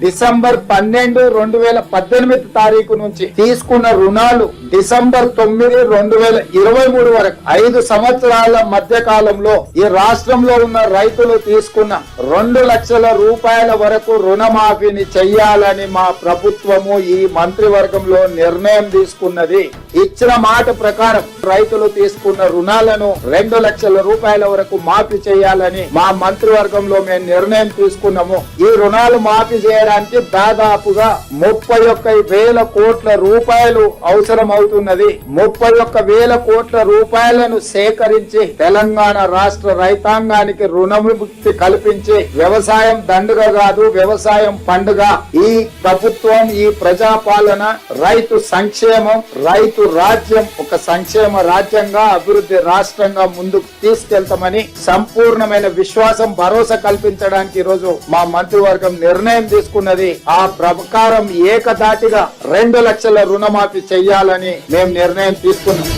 December 12, 2018 తారీఖు నుంచి తీసుకున్న రుణాలు డిసెంబర్ 9, 2023 వరకు 5 సంవత్సరాల మధ్య కాలంలో ఈ రాష్ట్రంలో ఉన్న రైతులు తీసుకున్న 2 లక్షల రూపాయల వరకు రుణమాఫీని చెయ్యాలని మా ప్రభుత్వము ఈ మంత్రివర్గంలో నిర్ణయం తీసుకున్నది. ఇచ్చిన మాట ప్రకారం రైతులు తీసుకున్న రుణాలను 2 లక్షల రూపాయల వరకు మాఫీ చేయాలని మా మంత్రివర్గంలో మేము నిర్ణయం తీసుకున్నాము. ఈ రుణాలు మాఫీ చేయడానికి దాదాపుగా 31,000 కోట్ల రూపాయలు అవసరం అవుతున్నది. 31,000 కోట్ల రూపాయలను సేకరించి తెలంగాణ రాష్ట్ర రైతాంగానికి రుణముక్తి కల్పించి వ్యవసాయం దండుగ కాదు, వ్యవసాయం పండుగ. ఈ ప్రభుత్వం, ఈ ప్రజాపాలన రైతు సంక్షేమం, రైతు రాజ్యం ఒక సంక్షేమ రాజ్యంగా, అభివృద్ధి రాష్ట్రంగా ముందుకు తీసుకెళ్తామని సంపూర్ణమైన విశ్వాసం, భరోసా కల్పించడానికి ఈరోజు మా మంత్రివర్గం నిర్ణయం తీసుకున్నది. ఆ ప్రకారం ఏకధాటిగా 2 లక్షల రుణమాఫీ చెయ్యాలని మేము నిర్ణయం తీసుకున్నాం.